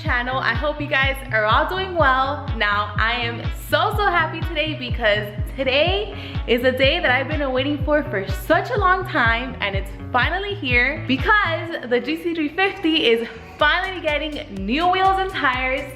channel. I hope you guys are all doing well. Now I am so happy today because today is a day that I've been waiting for such a long time, and it's finally here because the Gt350 is finally getting new wheels and tires.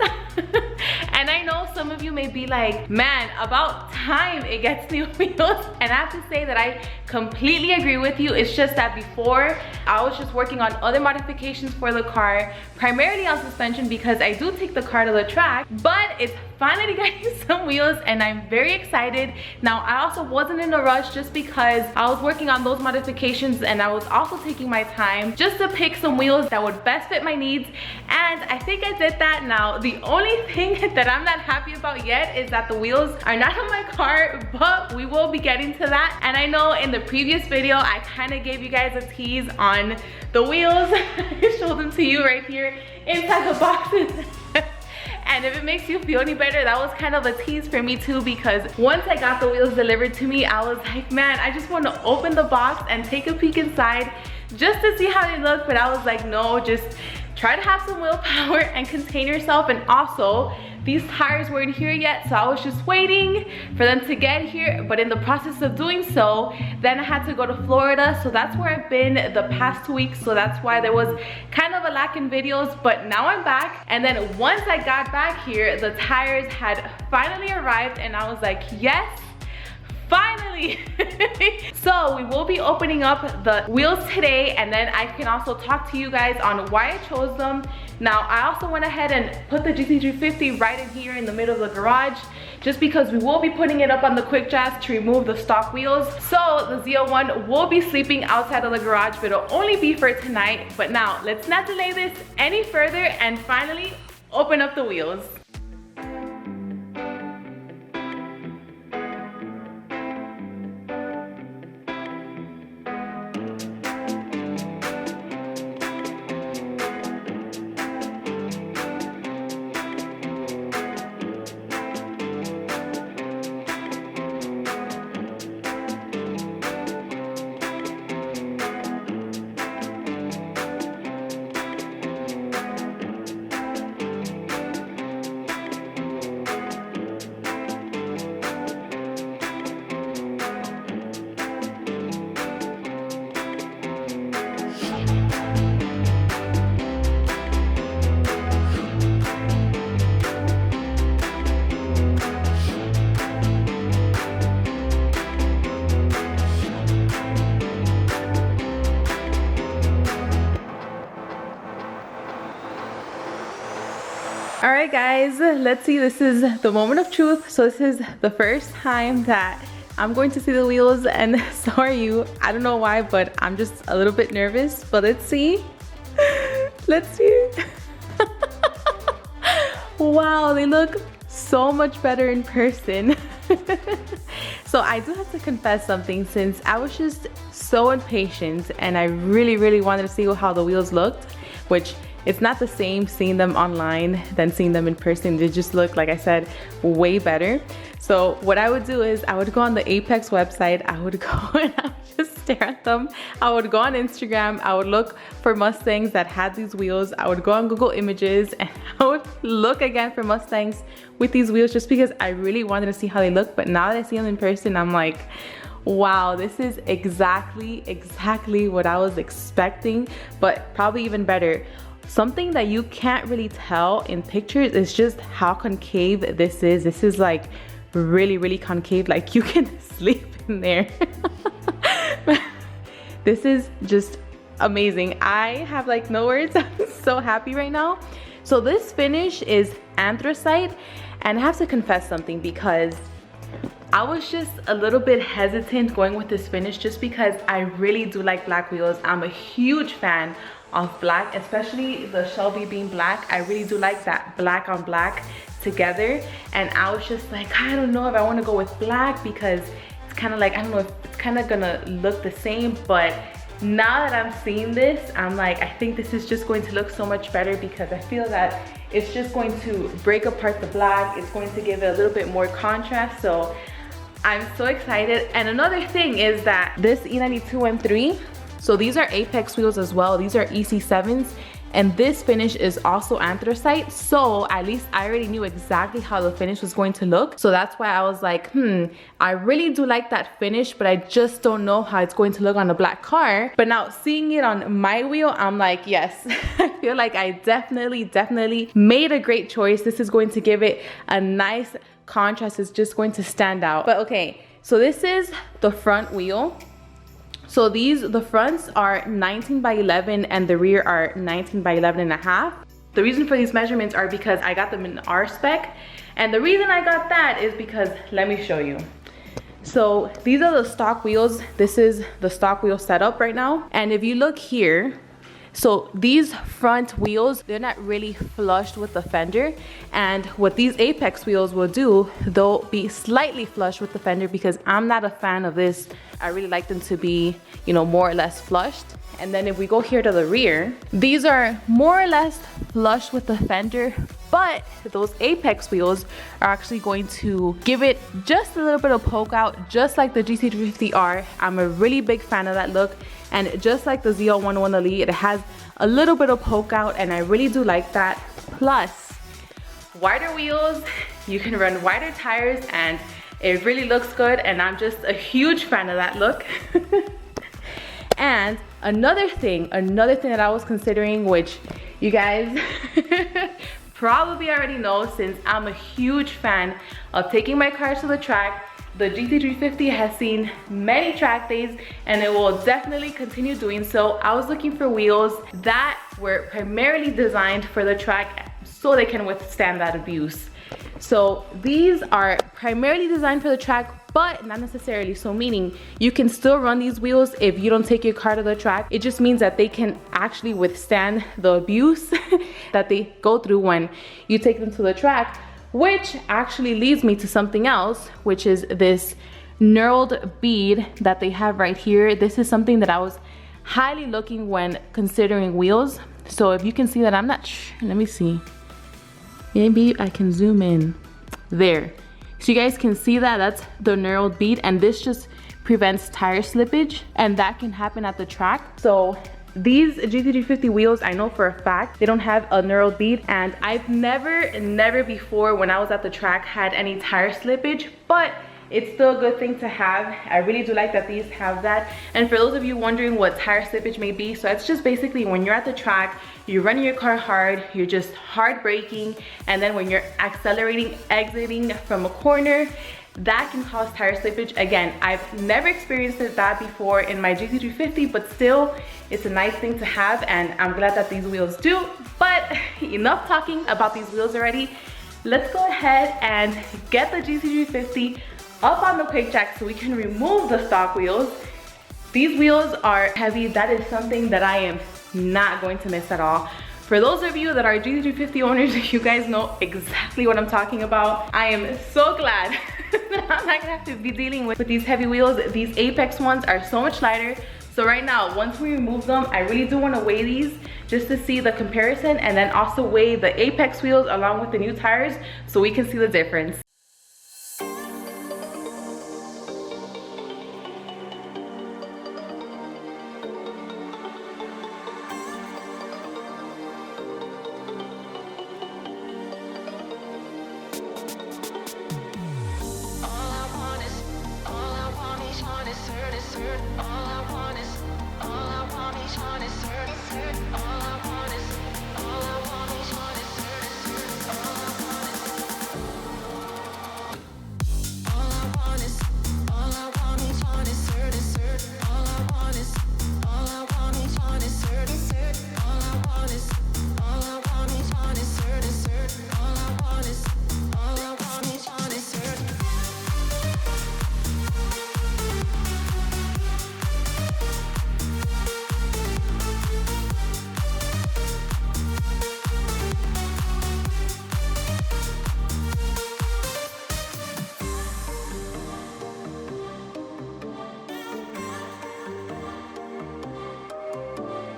And I know some of you may be like, man, about time it gets new wheels. And I have to say that I completely agree with you. It's just that before I was just working on other modifications for the car, primarily on suspension because I do take the car to the track, but it's finally getting some wheels and I'm very excited. Now I also wasn't in a rush just because I was working on those modifications, and I was also taking my time just to pick some wheels that would best fit my needs, and I think I did that. Now the only thing that I'm not happy about yet is that the wheels are not on my car, but we will be getting to that. And I know in the previous video I kind of gave you guys a tease on the wheels. I showed them to you right here inside the boxes. And if it makes you feel any better, that was kind of a tease for me too, because once I got the wheels delivered to me, I was like, man, I just want to open the box and take a peek inside just to see how they look. But I was like, no, just try to have some willpower and contain yourself. And also, these tires weren't here yet, so I was just waiting for them to get here. But in the process of doing so, then I had to go to Florida, so that's where I've been the past 2 weeks. So that's why there was kind of a lack in videos, but now I'm back. And then once I got back here, the tires had finally arrived, and I was like, yes, finally. So we will be opening up the wheels today, and then I can also talk to you guys on why I chose them. Now I also went ahead and put the Gt350 right in here in the middle of the garage, just because we will be putting it up on the quick jazz to remove the stock wheels. So the Z01 will be sleeping outside of the garage, but it'll only be for tonight. But now let's not delay this any further and finally open up the wheels. Alright guys, let's see, this is the moment of truth. So this is the first time that I'm going to see the wheels, and so are you. I don't know why, but I'm just a little bit nervous, but let's see. Let's see. Wow, they look so much better in person. So I do have to confess something, since I was just so impatient and I really wanted to see how the wheels looked, which it's not the same seeing them online than seeing them in person. They just look, like I said, way better. So what I would do is I would go on the Apex website, I would go and I would just stare at them. I would go on Instagram, I would look for Mustangs that had these wheels. I would go on Google Images and I would look again for Mustangs with these wheels, just because I really wanted to see how they look. But now that I see them in person, I'm like, wow, this is exactly what I was expecting, but probably even better. Something that you can't really tell in pictures is just how concave this is. This is like really concave, like you can sleep in there. This is just amazing. I have like no words. I'm so happy right now. So this finish is anthracite, and I have to confess something, because I was just a little bit hesitant going with this finish just because I really do like black wheels. I'm a huge fan of black, especially the Shelby being black. I really do like that black on black together, and I was just like, I don't know if I want to go with black because it's kind of like, I don't know if it's kind of gonna look the same. But now that I'm seeing this, I'm like, I think this is just going to look so much better, because I feel that it's just going to break apart the black. It's going to give it a little bit more contrast. So I'm so excited. And another thing is that this E92 M3, so these are Apex wheels as well. These are EC7s, and this finish is also anthracite, so at least I already knew exactly how the finish was going to look. So that's why I was like, I really do like that finish, but I just don't know how it's going to look on a black car. But now seeing it on my wheel, I'm like, yes. I feel like I definitely made a great choice. This is going to give it a nice contrast. It's just going to stand out. But okay, so this is the front wheel. So the fronts are 19 by 11 and the rear are 19 by 11 and a half. The reason for these measurements are because I got them in R spec. And the reason I got that is because, let me show you. So these are the stock wheels. This is the stock wheel setup right now. And if you look here, so these front wheels, they're not really flushed with the fender. And what these Apex wheels will do, they'll be slightly flush with the fender because I'm not a fan of this. I really like them to be, you know, more or less flushed. And then if we go here to the rear, these are more or less flush with the fender, but those Apex wheels are actually going to give it just a little bit of poke out, just like the Gt350R. I'm a really big fan of that look. And just like the ZL101 Elite, it has a little bit of poke out, and I really do like that. Plus, wider wheels, you can run wider tires, and it really looks good, and I'm just a huge fan of that look. And another thing that I was considering, which you guys probably already know since I'm a huge fan of taking my cars to the track. The Gt350 has seen many track days and it will definitely continue doing so. I was looking for wheels that were primarily designed for the track so they can withstand that abuse. So these are primarily designed for the track, but not necessarily. So meaning you can still run these wheels if you don't take your car to the track. It just means that they can actually withstand the abuse that they go through when you take them to the track. Which actually leads me to something else, which is this knurled bead that they have right here. This is something that I was highly looking when considering wheels. So if you can see that, I'm not sure, let me see. Maybe I can zoom in. There. So you guys can see that, that's the knurled bead, and this just prevents tire slippage, and that can happen at the track. So these Gt350 wheels, I know for a fact, they don't have a knurled bead, and I've never before when I was at the track had any tire slippage, but it's still a good thing to have. I really do like that these have that. And for those of you wondering what tire slippage may be, so it's just basically when you're at the track, you're running your car hard, you're just hard braking, and then when you're accelerating, exiting from a corner, that can cause tire slippage. Again, I've never experienced that before in my Gt350, but still, it's a nice thing to have, and I'm glad that these wheels do. But enough talking about these wheels already. Let's go ahead and get the Gt350 up on the quick jack so we can remove the stock wheels. These wheels are heavy. That is something that I am not going to miss at all. For those of you that are Gt350 owners, you guys know exactly what I'm talking about. I am so glad that I'm not gonna have to be dealing with these heavy wheels. These Apex ones are so much lighter. So right now, once we remove them, I really do want to weigh these just to see the comparison, and then also weigh the Apex wheels along with the new tires so we can see the difference.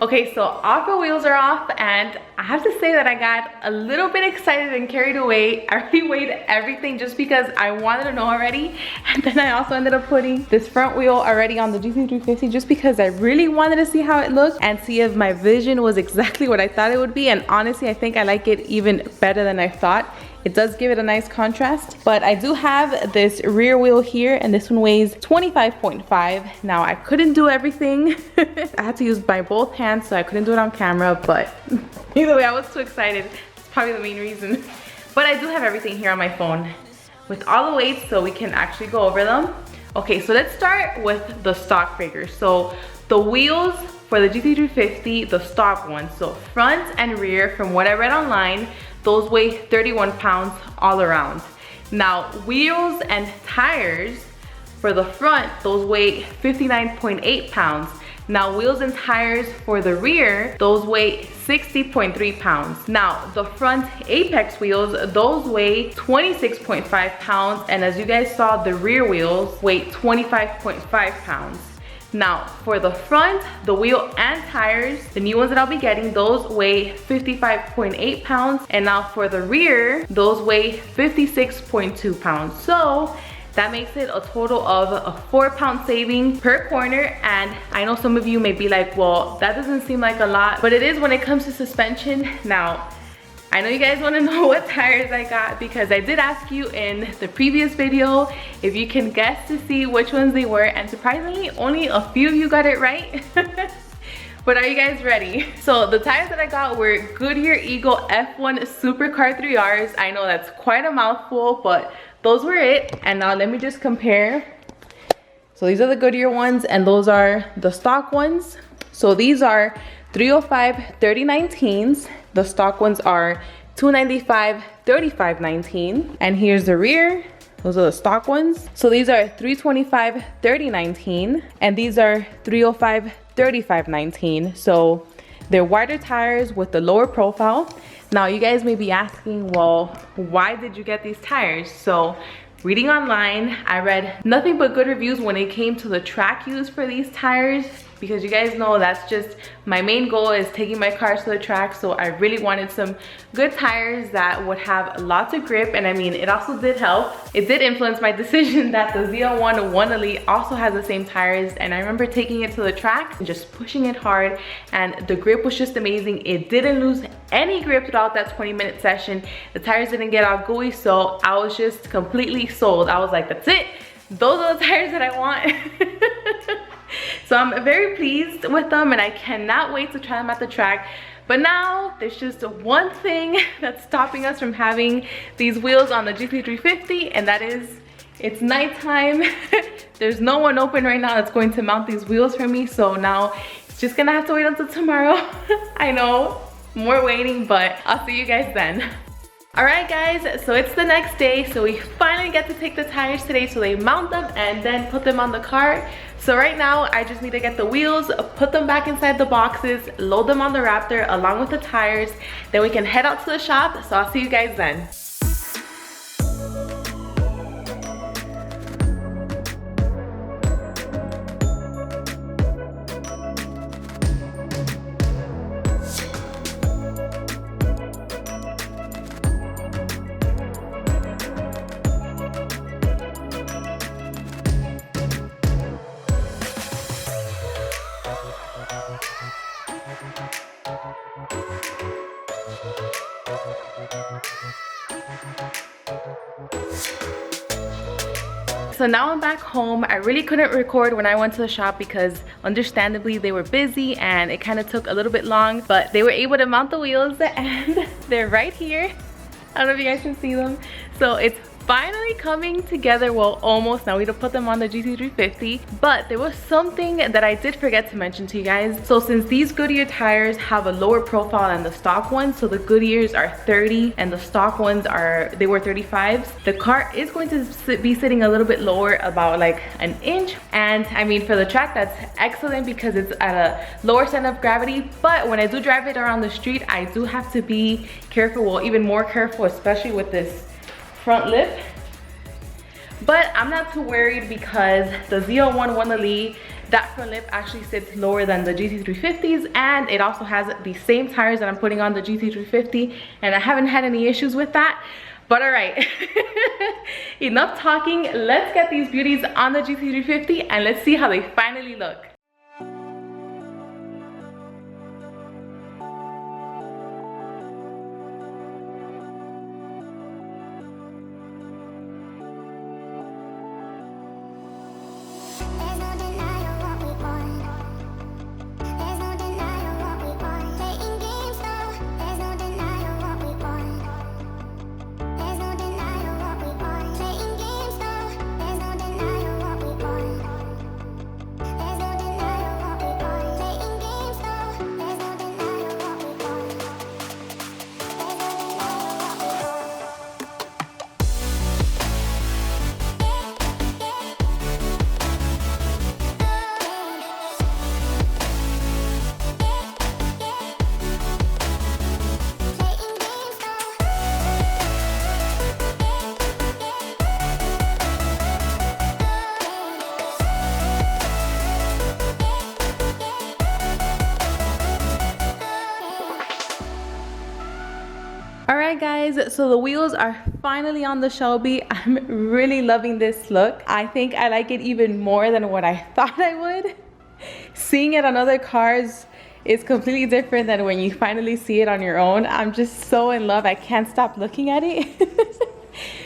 Okay, so offer wheels are off, and I have to say that I got a little bit excited and carried away. I already weighed everything just because I wanted to know already. And then I also ended up putting this front wheel already on the Gt350 just because I really wanted to see how it looked and see if my vision was exactly what I thought it would be. And honestly, I think I like it even better than I thought. It does give it a nice contrast, but I do have this rear wheel here, and this one weighs 25.5. Now I couldn't do everything. I had to use my both hands, so I couldn't do it on camera, but either way, I was too excited. It's probably the main reason. But I do have everything here on my phone with all the weights, so we can actually go over them. Okay, so let's start with the stock figures. So the wheels for the Gt350, the stock ones, so front and rear, from what I read online, those weigh 31 pounds all around. Now, wheels and tires for the front, those weigh 59.8 pounds. Now, wheels and tires for the rear, those weigh 60.3 pounds. Now, the front apex wheels, those weigh 26.5 pounds. And as you guys saw, the rear wheels weigh 25.5 pounds. Now, for the front, the wheel and tires, the new ones that I'll be getting, those weigh 55.8 pounds. And now for the rear, those weigh 56.2 pounds. So that makes it a total of a 4-pound saving per corner. And I know some of you may be like, well, that doesn't seem like a lot, but it is when it comes to suspension. Now, I know you guys want to know what tires I got because I did ask you in the previous video if you can guess to see which ones they were, and surprisingly only a few of you got it right. But are you guys ready? So the tires that I got were Goodyear Eagle F1 Supercar 3Rs. I know that's quite a mouthful, but those were it. And now let me just compare. So these are the Goodyear ones, and those are the stock ones. So these are 305 3019s. The stock ones are 295 3519. And here's the rear. Those are the stock ones. So these are 325 3019, and these are 305 3519. So they're wider tires with the lower profile. Now you guys may be asking, well, why did you get these tires? So reading online, I read nothing but good reviews when it came to the track use for these tires, because you guys know that's just my main goal, is taking my cars to the track. So I really wanted some good tires that would have lots of grip. And I mean, it also did help. It did influence my decision that the ZL1 1 Elite also has the same tires. And I remember taking it to the track and just pushing it hard, and the grip was just amazing. It didn't lose any grip throughout that 20-minute session. The tires didn't get all gooey, so I was just completely sold. I was like, that's it. Those are the tires that I want. So I'm very pleased with them, and I cannot wait to try them at the track. But now there's just one thing that's stopping us from having these wheels on the Gt350, and that is it's nighttime. There's no one open right now that's going to mount these wheels for me. So now it's just gonna have to wait until tomorrow. I know, more waiting, but I'll see you guys then. Alright guys, so it's the next day, so we finally get to take the tires today, so they mount them and then put them on the car. So right now, I just need to get the wheels, put them back inside the boxes, load them on the Raptor along with the tires, then we can head out to the shop, so I'll see you guys then. So now I'm back home. I really couldn't record when I went to the shop because understandably they were busy and it kind of took a little bit long, but they were able to mount the wheels and they're right here. I don't know if you guys can see them. So it's finally coming together. Well, almost. Now we need to put them on the Gt350, but there was something that I did forget to mention to you guys. So since these Goodyear tires have a lower profile than the stock ones, so the Goodyears are 30 and the stock ones they were 35s, the car is going to be sitting a little bit lower, about like an inch. And I mean, for the track, that's excellent because it's at a lower center of gravity, but when I do drive it around the street, I do have to be careful, well, even more careful, especially with this front lip. But I'm not too worried because the Z01 Wonderly, that front lip actually sits lower than the GT350s, and it also has the same tires that I'm putting on the GT350, and I haven't had any issues with that. But all right, enough talking. Let's get these beauties on the GT350 and let's see how they finally look. Alright guys, so the wheels are finally on the Shelby. I'm really loving this look. I think I like it even more than what I thought I would. Seeing it on other cars is completely different than when you finally see it on your own. I'm just so in love. I can't stop looking at it.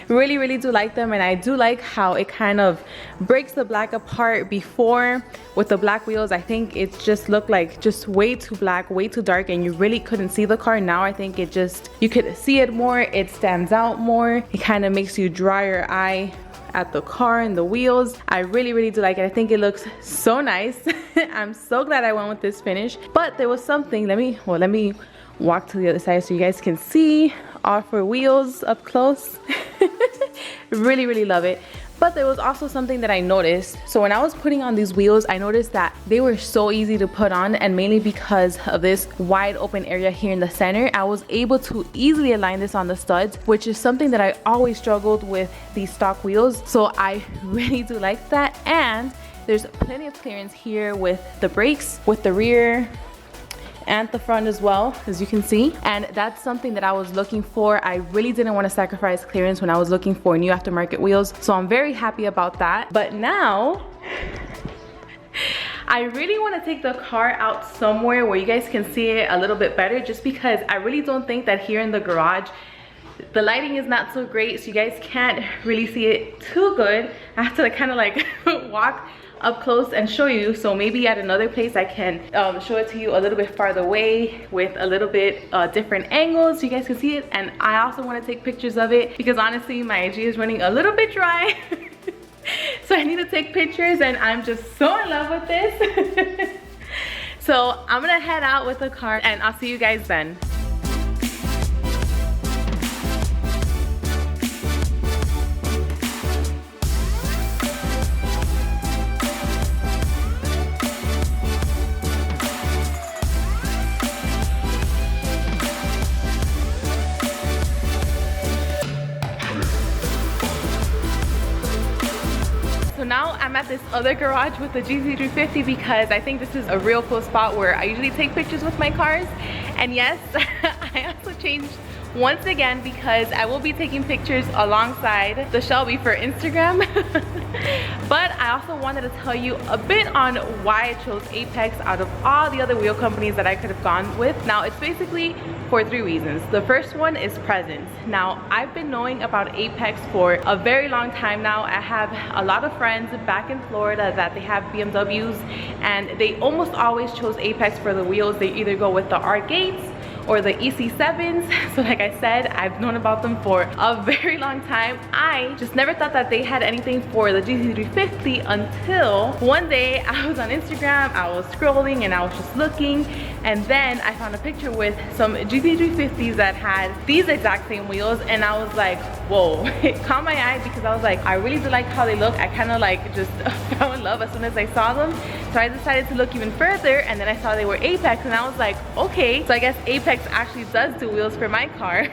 Really do like them, and I do like how it kind of breaks the black apart. Before, with the black wheels, I think it just looked like just way too black, way too dark, and you really couldn't see the car. Now I think it just, you could see it more, it stands out more, it kind of makes you dry your eye at the car and the wheels. I really do like it. I think it looks so nice. I'm so glad I went with this finish. But there was something, let me walk to the other side so you guys can see all four wheels up close. Really love it. But there was also something that I noticed. So when I was putting on these wheels, I noticed that they were so easy to put on, and mainly because of this wide open area here in the center, I was able to easily align this on the studs, which is something that I always struggled with these stock wheels. So I really do like that. And there's plenty of clearance here with the brakes, with the rear and the front as well, as you can see. And that's something that I was looking for. I really didn't want to sacrifice clearance when I was looking for new aftermarket wheels, so I'm very happy about that. But now I really want to take the car out somewhere where you guys can see it a little bit better, just because I really don't think that here in the garage the lighting is not so great, so you guys can't really see it too good. I have to kind of like walk up close and show you. So maybe at another place I can show it to you a little bit farther away with a little bit different angles so you guys can see it. And I also want to take pictures of it because honestly my IG is running a little bit dry. So I need to take pictures, and I'm just so in love with this. So I'm gonna head out with the car and I'll see you guys then. So now I'm at this other garage with the GT350 because I think this is a real cool spot where I usually take pictures with my cars. And yes, I also changed once again because I will be taking pictures alongside the Shelby for Instagram. But I also wanted to tell you a bit on why I chose Apex out of all the other wheel companies that I could have gone with. Now it's basically for 3 reasons. The first one is presence. Now I've been knowing about Apex for a very long time now. I have a lot of friends back in Florida that they have BMWs, and they almost always chose Apex for the wheels. They either go with the R8s or the EC7s. So like I said, I've known about them for a very long time. I just never thought that they had anything for the GT350 until one day I was on Instagram, I was scrolling and I was just looking, and then I found a picture with some GT350s that had these exact same wheels, and I was like, whoa. It caught my eye because I was like, I really do like how they look. I kind of like just fell in love as soon as I saw them. So I decided to look even further, and then I saw they were Apex, and I was like, okay. So I guess Apex Apex actually does do wheels for my car.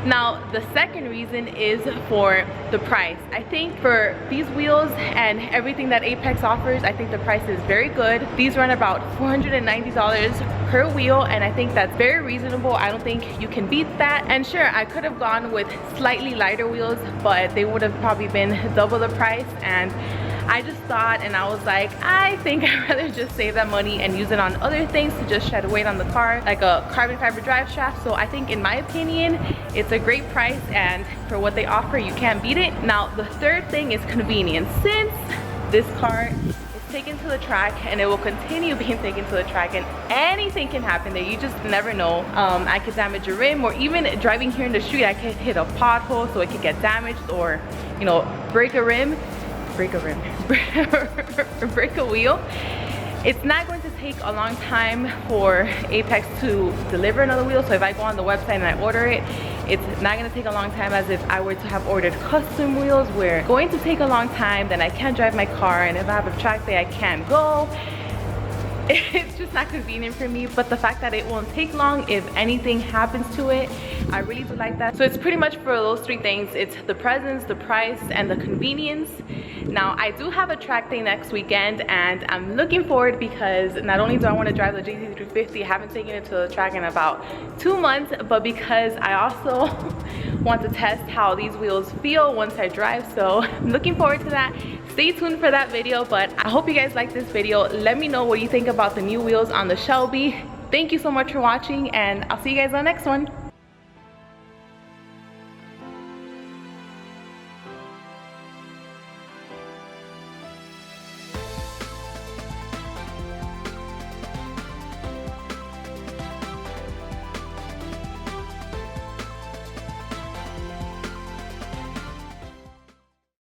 Now the second reason is for the price. I think for these wheels and everything that Apex offers, I think the price is very good. These run about $490 per wheel, and I think that's very reasonable. I don't think you can beat that. And sure, I could have gone with slightly lighter wheels, but they would have probably been double the price. And I just thought, and I was like, I think I'd rather just save that money and use it on other things to just shed weight on the car, like a carbon fiber drive shaft. So I think, in my opinion, it's a great price, and for what they offer, you can't beat it. Now the third thing is convenience. Since this car is taken to the track and it will continue being taken to the track, and anything can happen there, you just never know. I could damage a rim, or even driving here in the street, I could hit a pothole so it could get damaged, or, you know, break a wheel. It's not going to take a long time for Apex to deliver another wheel. So if I go on the website and I order it, it's not going to take a long time as if I were to have ordered custom wheels, where it's going to take a long time, then I can't drive my car, and if I have a track day, I can't go. It's just not convenient for me. But the fact that it won't take long if anything happens to it, I really do like that. So it's pretty much for those three things. It's the presence, the price, and the convenience. Now I do have a track day next weekend, and I'm looking forward, because not only do I want to drive the Gt350, I haven't taken it to the track in about 2 months, but because I also want to test how these wheels feel once I drive. So I'm looking forward to that. Stay tuned for that video. But I hope you guys like this video. Let me know what you think about the new wheels on the Shelby. Thank you so much for watching, and I'll see you guys on the next one.